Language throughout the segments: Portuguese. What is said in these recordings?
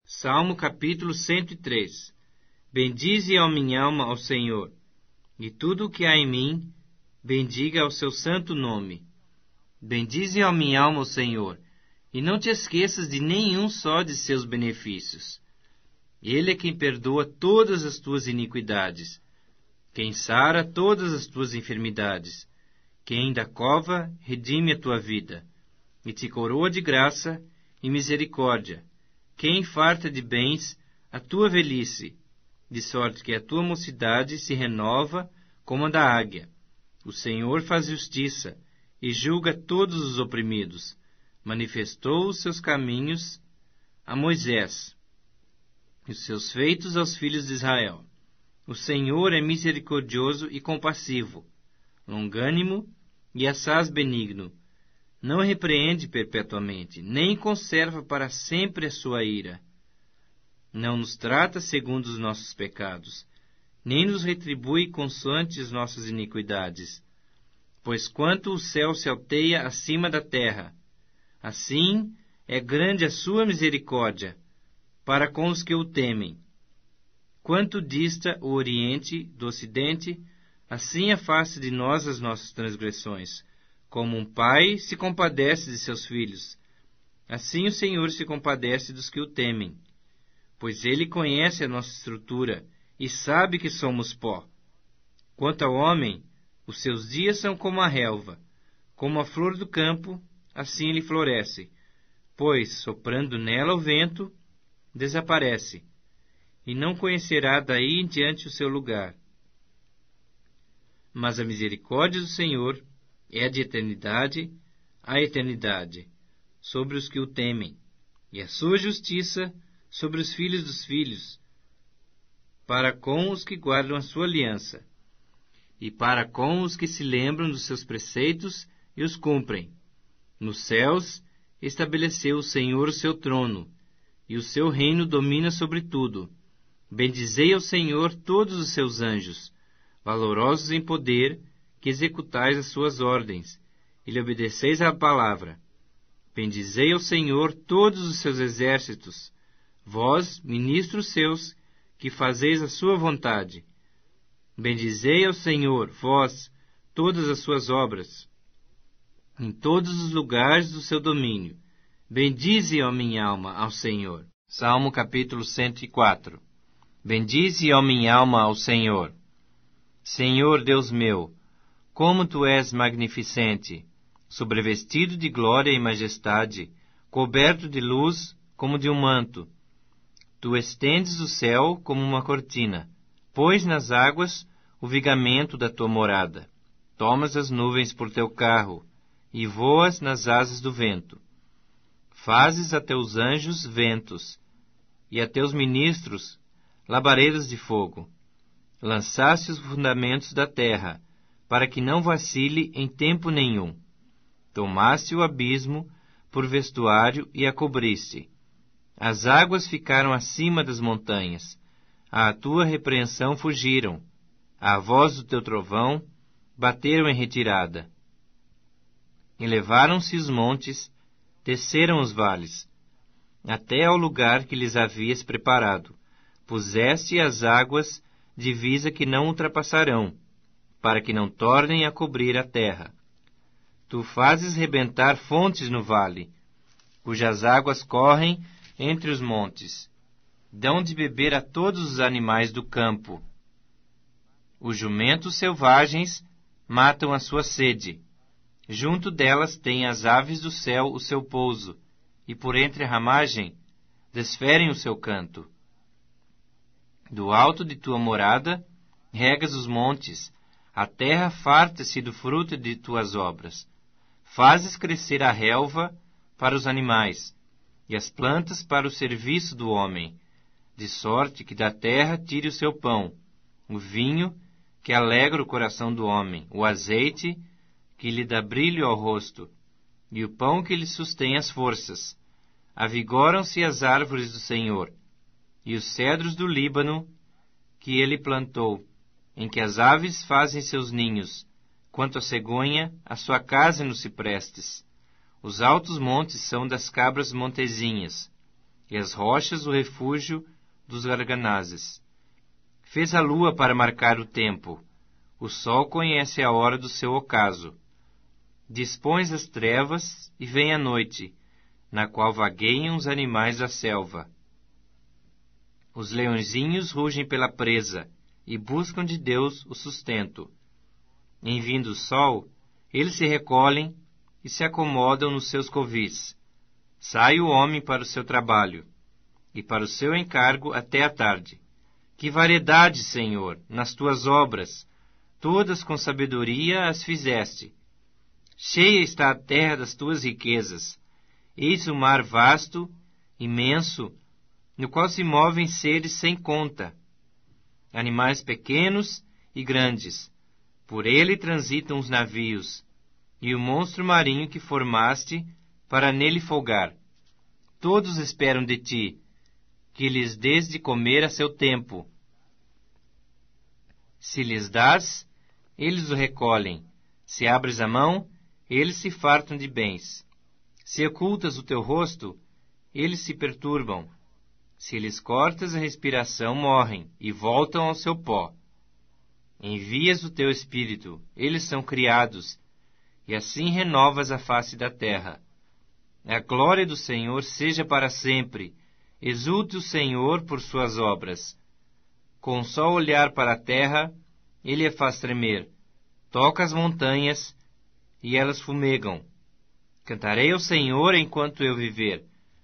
Salmo capítulo 103. Bendize a minha alma ao Senhor, e tudo o que há em mim, bendiga ao seu santo nome. Bendize a minha alma ao Senhor, e não te esqueças de nenhum só de seus benefícios. Ele é quem perdoa todas as tuas iniquidades, quem sara todas as tuas enfermidades, quem da cova redime a tua vida, e te coroa de graça e misericórdia, quem farta de bens a tua velhice, de sorte que a tua mocidade se renova como a da águia. O Senhor faz justiça e julga todos os oprimidos. Manifestou os seus caminhos a Moisés, e os seus feitos aos filhos de Israel. O Senhor é misericordioso e compassivo, longânimo e assaz benigno. Não repreende perpetuamente, nem conserva para sempre a sua ira. Não nos trata segundo os nossos pecados, nem nos retribui consoante as nossas iniquidades. Pois quanto o céu se alteia acima da terra, assim é grande a sua misericórdia para com os que o temem. Quanto dista o Oriente do Ocidente, assim afasta de nós as nossas transgressões. Como um pai se compadece de seus filhos, assim o Senhor se compadece dos que o temem. Pois Ele conhece a nossa estrutura e sabe que somos pó. Quanto ao homem, os seus dias são como a relva, como a flor do campo, assim ele floresce. Pois, soprando nela o vento, desaparece, e não conhecerá daí em diante o seu lugar. Mas a misericórdia do Senhor é de eternidade a eternidade sobre os que o temem, e a sua justiça sobre os filhos dos filhos, para com os que guardam a sua aliança, e para com os que se lembram dos seus preceitos e os cumprem. Nos céus estabeleceu o Senhor o seu trono, e o seu reino domina sobre tudo. Bendizei ao Senhor todos os seus anjos, valorosos em poder, que executais as suas ordens, e lhe obedeceis à palavra. Bendizei ao Senhor todos os seus exércitos, vós, ministros seus, que fazeis a sua vontade. Bendizei ao Senhor, vós, todas as suas obras, em todos os lugares do seu domínio. Bendize, ó minha alma, ao Senhor. Salmo capítulo 104. Bendize, ó minha alma, ao Senhor. Senhor Deus meu, como tu és magnificente, sobrevestido de glória e majestade, coberto de luz como de um manto. Tu estendes o céu como uma cortina, pões nas águas o vigamento da tua morada. Tomas as nuvens por teu carro, e voas nas asas do vento. Fazes a teus anjos ventos, e a teus ministros labaredas de fogo. Lançaste os fundamentos da terra, para que não vacile em tempo nenhum. Tomaste o abismo por vestuário e a cobriste. As águas ficaram acima das montanhas. À tua repreensão fugiram. À voz do teu trovão, bateram em retirada. Elevaram-se os montes, desceram os vales, até ao lugar que lhes havias preparado. Puseste as águas divisa que não ultrapassarão, para que não tornem a cobrir a terra. Tu fazes rebentar fontes no vale, cujas águas correm entre os montes. Dão de beber a todos os animais do campo. Os jumentos selvagens matam a sua sede. Junto delas têm as aves do céu o seu pouso, e por entre a ramagem desferem o seu canto. Do alto de tua morada regas os montes, a terra farta-se do fruto de tuas obras. Fazes crescer a relva para os animais, e as plantas para o serviço do homem, de sorte que da terra tire o seu pão, o vinho que alegra o coração do homem, o azeite que lhe dá brilho ao rosto, e o pão que lhe sustém as forças. Avigoram-se as árvores do Senhor, e os cedros do Líbano que ele plantou, em que as aves fazem seus ninhos, quanto a cegonha, a sua casa nos ciprestes. Os altos montes são das cabras montezinhas. e as rochas o refúgio dos arganazes. Fez a lua para marcar o tempo. O sol conhece a hora do seu ocaso. Dispões as trevas e vem a noite, na qual vagueiam os animais da selva. Os leõezinhos rugem pela presa e buscam de Deus o sustento. Em vindo o sol, eles se recolhem e se acomodam nos seus covis. Sai o homem para o seu trabalho, e para o seu encargo até a tarde. Que variedade, Senhor, nas tuas obras! Todas com sabedoria as fizeste. Cheia está a terra das tuas riquezas. Eis o mar vasto, imenso, no qual se movem seres sem conta. Animais pequenos e grandes. Por ele transitam os navios, e o monstro marinho que formaste para nele folgar. Todos esperam de ti, que lhes dês de comer a seu tempo. Se lhes dás, eles o recolhem. Se abres a mão, eles se fartam de bens. Se ocultas o teu rosto, eles se perturbam. Se lhes cortas a respiração, morrem e voltam ao seu pó. Envias o teu espírito, eles são criados, e assim renovas a face da terra. A glória do Senhor seja para sempre. Exulte o Senhor por suas obras. Com só olhar para a terra, ele a faz tremer. Toca as montanhas, e elas fumegam. Cantarei ao Senhor enquanto eu viver.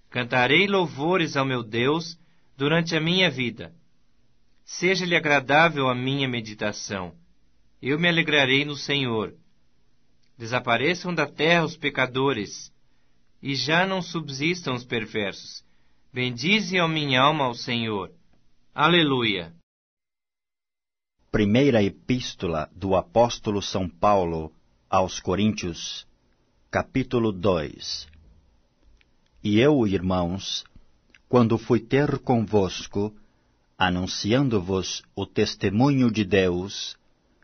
Cantarei louvores ao meu Deus durante a minha vida. Seja-lhe agradável a minha meditação. Eu me alegrarei no Senhor. Desapareçam da terra os pecadores, e já não subsistam os perversos. Bendize a minha alma ao Senhor. Aleluia. Primeira Epístola do Apóstolo São Paulo aos Coríntios, capítulo 2. E eu, irmãos, quando fui ter convosco, anunciando-vos o testemunho de Deus,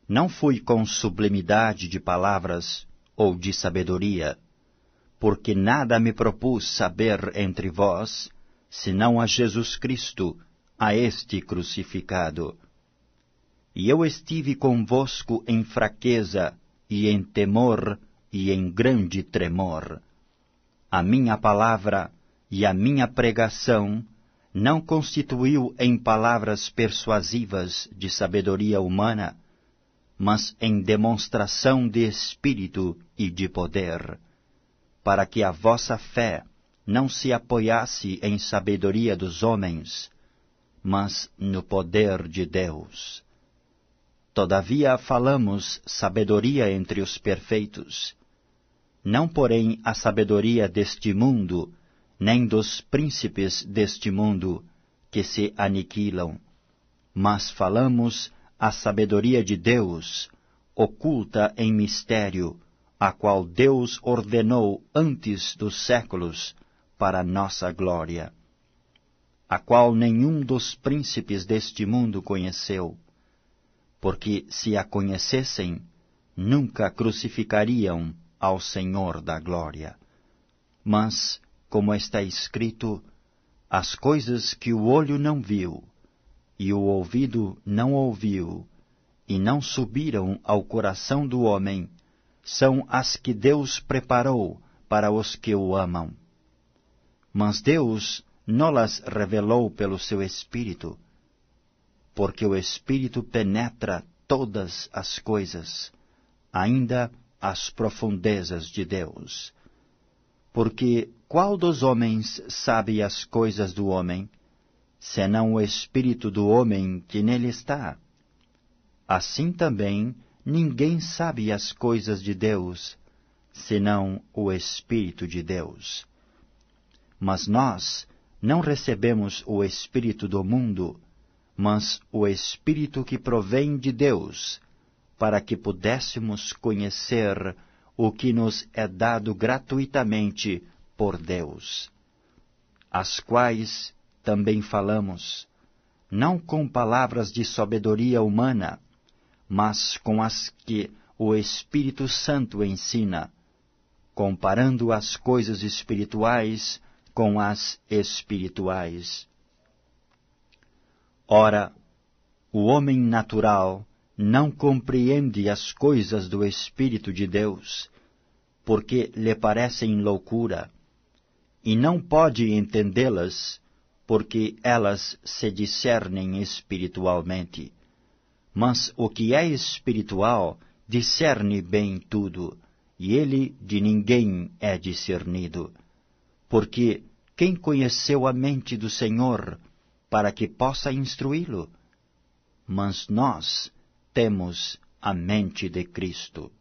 não fui com sublimidade de palavras ou de sabedoria, porque nada me propus saber entre vós, senão a Jesus Cristo, a este crucificado. E eu estive convosco em fraqueza, e em temor, e em grande tremor. A minha palavra e a minha pregação não constituiu em palavras persuasivas de sabedoria humana, mas em demonstração de espírito e de poder, para que a vossa fé não se apoiasse em sabedoria dos homens, mas no poder de Deus. Todavia falamos sabedoria entre os perfeitos, não porém a sabedoria deste mundo, nem dos príncipes deste mundo, que se aniquilam, mas falamos a sabedoria de Deus, oculta em mistério, a qual Deus ordenou antes dos séculos para nossa glória, a qual nenhum dos príncipes deste mundo conheceu, porque se a conhecessem, nunca crucificariam ao Senhor da glória. Mas, como está escrito, as coisas que o olho não viu, e o ouvido não ouviu, e não subiram ao coração do homem, são as que Deus preparou para os que o amam. Mas Deus não-las revelou pelo seu Espírito, porque o Espírito penetra todas as coisas, ainda as profundezas de Deus. Porque qual dos homens sabe as coisas do homem, senão o Espírito do homem que nele está? Assim também ninguém sabe as coisas de Deus, senão o Espírito de Deus. Mas nós não recebemos o Espírito do mundo, mas o Espírito que provém de Deus, para que pudéssemos conhecer o que nos é dado gratuitamente por Deus, as quais também falamos, não com palavras de sabedoria humana, mas com as que o Espírito Santo ensina, comparando as coisas espirituais com as espirituais. Ora, o homem natural não compreende as coisas do Espírito de Deus, porque lhe parecem loucura, e não pode entendê-las, porque elas se discernem espiritualmente. Mas o que é espiritual discerne bem tudo, e ele de ninguém é discernido. Porque quem conheceu a mente do Senhor, para que possa instruí-lo? Mas nós temos a mente de Cristo.